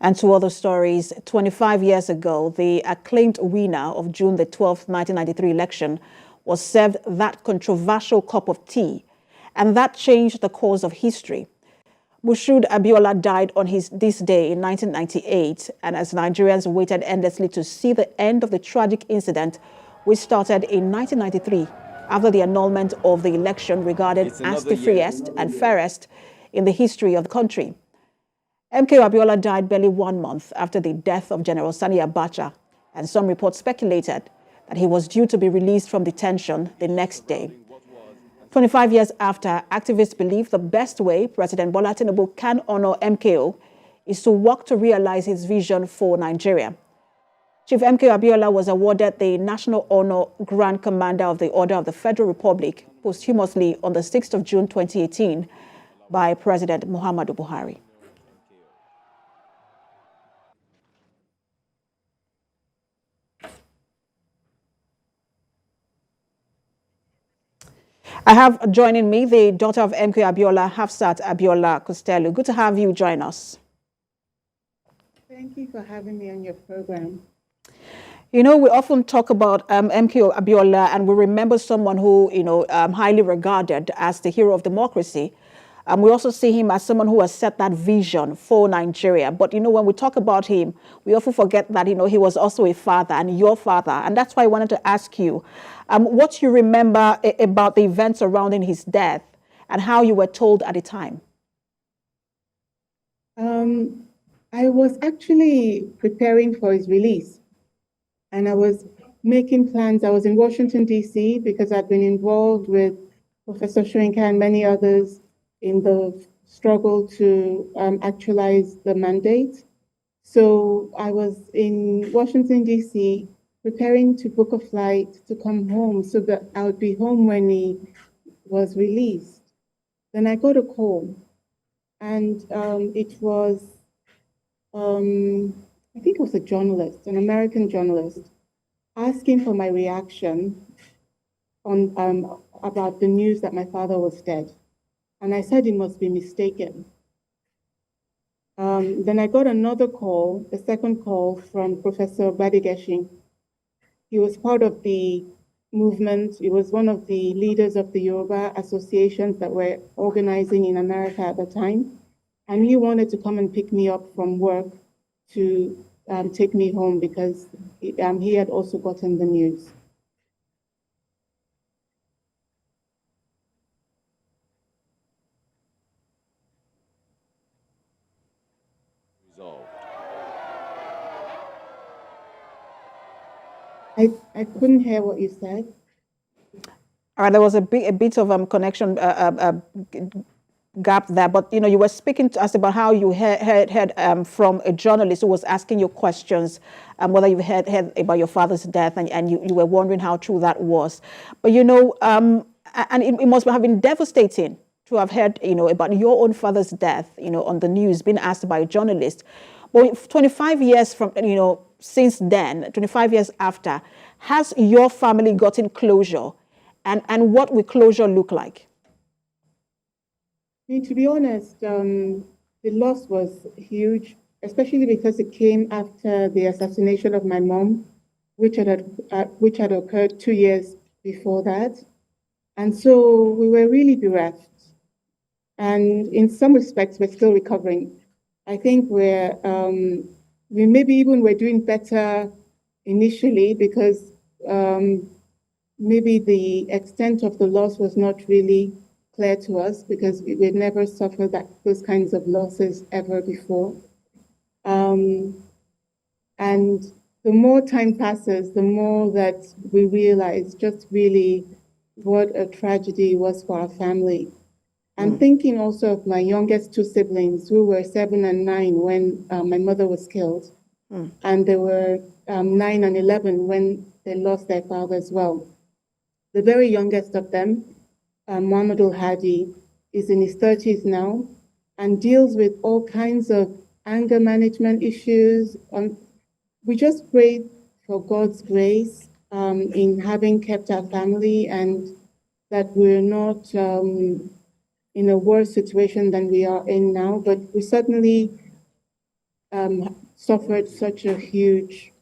And to other stories, 25 years ago, the acclaimed winner of June the 12th, 1993 election was served that controversial cup of tea, and that changed the course of history. Moshood Abiola died on this day in 1998, and as Nigerians waited endlessly to see the end of the tragic incident, which started in 1993 after the annulment of the election regarded as the freest and fairest in the history of the country. MKO Abiola died barely 1 month after the death of General Sani Abacha, and some reports speculated that he was due to be released from detention the next day. 25 years after, activists believe the best way President Bola Tinubu can honor MKO is to work to realize his vision for Nigeria. Chief MKO Abiola was awarded the National Honor Grand Commander of the Order of the Federal Republic posthumously on the 6th of June 2018 by President Muhammadu Buhari. I have joining me the daughter of MKO Abiola, Hafsat Abiola Costello. Good to have you join us. Thank you for having me on your program. You know, we often talk about MKO Abiola, and we remember someone who, highly regarded as the hero of democracy. We also see him as someone who has set that vision for Nigeria. But, when we talk about him, we often forget that, he was also a father and your father. And that's why I wanted to ask you, what you remember about the events surrounding his death and how you were told at the time. I was actually preparing for his release, and I was making plans. I was in Washington, D.C., because I'd been involved with Professor Shoyinka and many others in the struggle to actualize the mandate. So I was in Washington, D.C., preparing to book a flight to come home so that I would be home when he was released. Then I got a call, and it was, I think it was a journalist, an American journalist, asking for my reaction on about the news that my father was dead. And I said he must be mistaken. Then I got another call, a second call from Professor Badigeshi. He was part of the movement. He was one of the leaders of the Yoruba associations that were organizing in America at the time. And he wanted to come and pick me up from work to take me home because he had also gotten the news. I couldn't hear what you said. All right, there was a bit of connection gap there, but you were speaking to us about how you heard from a journalist who was asking you questions, whether you heard about your father's death, and you were wondering how true that was. But and it must have been devastating to have heard about your own father's death, on the news, being asked by a journalist. But 25 years from since then, 25 years after, has your family gotten closure, and what will closure look like? I mean, to be honest, the loss was huge, especially because it came after the assassination of my mom, which had occurred 2 years before that. And so we were really bereft. And in some respects, we're still recovering. I think we maybe even were doing better initially because maybe the extent of the loss was not really clear to us because we'd never suffered those kinds of losses ever before. And the more time passes, the more that we realize just really what a tragedy it was for our family. I'm thinking also of my youngest two siblings who were 7 and 9 when my mother was killed. And they were 9 and 11 when they lost their father as well. The very youngest of them, Muhammad al-Hadi, is in his 30s now and deals with all kinds of anger management issues. We just pray for God's grace in having kept our family and that we're not in a worse situation than we are in now, but we certainly suffered such a huge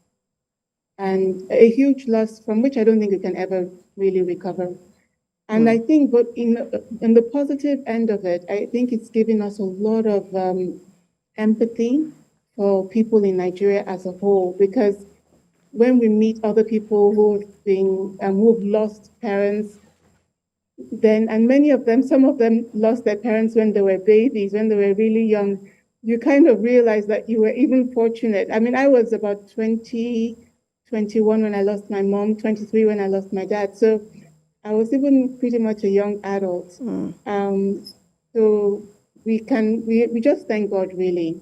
loss from which I don't think you can ever really recover. And I think, but in the positive end of it, I think it's given us a lot of empathy for people in Nigeria as a whole, because when we meet other people who've lost parents, and many of them, some of them lost their parents when they were babies, when they were really young, you kind of realize that you were even fortunate. I mean, I was about 21 when I lost my mom, 23 when I lost my dad. So I was even pretty much a young adult. So we just thank God, really.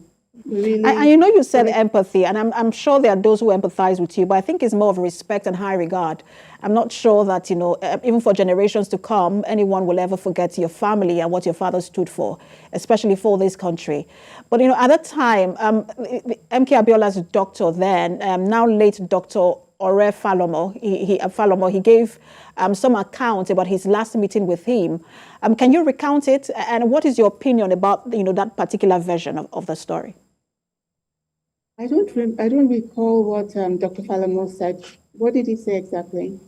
And you said empathy, and I'm sure there are those who empathize with you, but I think it's more of respect and high regard. I'm not sure that, even for generations to come, anyone will ever forget your family and what your father stood for, especially for this country. But, at that time, MK Abiola's doctor then, now late Dr. Ore Falomo, he gave some account about his last meeting with him. Can you recount it? And what is your opinion about, that particular version of the story? I don't recall what Dr. Falomo said. What did he say exactly?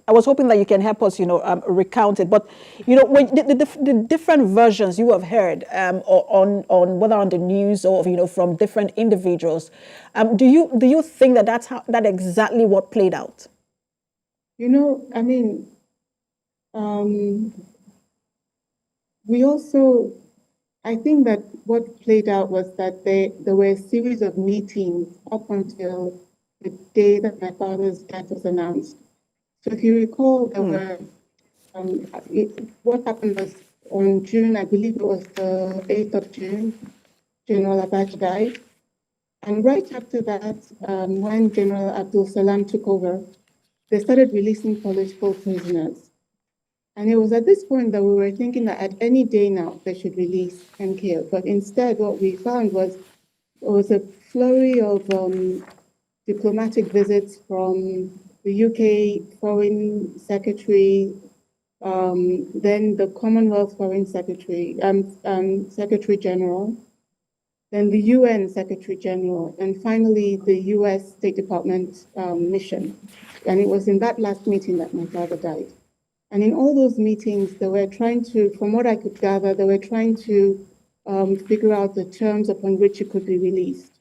I was hoping that you can help us, recount it. But, when the different versions you have heard on whether on the news or, from different individuals, do you think that that exactly what played out? I mean, I think that what played out was that there were a series of meetings up until the day that my father's death was announced. So if you recall, there were, what happened was on June, I believe it was the 8th of June, General Abacha died. And right after that, when General Abdul Salam took over, they started releasing political prisoners. And it was at this point that we were thinking that at any day now, they should release MKO. But instead, what we found was a flurry of diplomatic visits from the UK Foreign Secretary, then the Commonwealth Foreign Secretary, Secretary General, then the UN Secretary General, and finally the US State Department mission. And it was in that last meeting that my father died. And in all those meetings, they were trying to, from what I could gather, they were trying to figure out the terms upon which it could be released.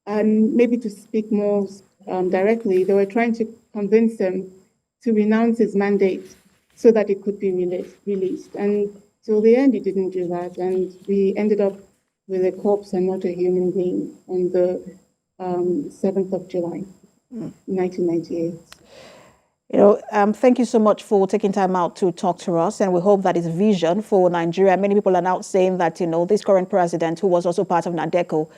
And maybe to speak more directly, they were trying to convince him to renounce his mandate so that it could be released. And till the end, he didn't do that. And we ended up with a corpse and not a human being on the 7th of July, 1998. Thank you so much for taking time out to talk to us, and we hope that his vision for Nigeria. Many people are now saying that, this current president, who was also part of NADECO,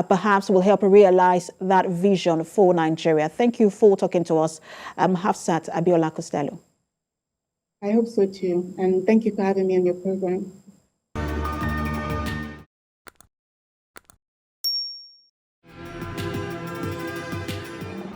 perhaps will help realize that vision for Nigeria. Thank you for talking to us, Hafsat Abiola Costello. I hope so too, and thank you for having me on your program.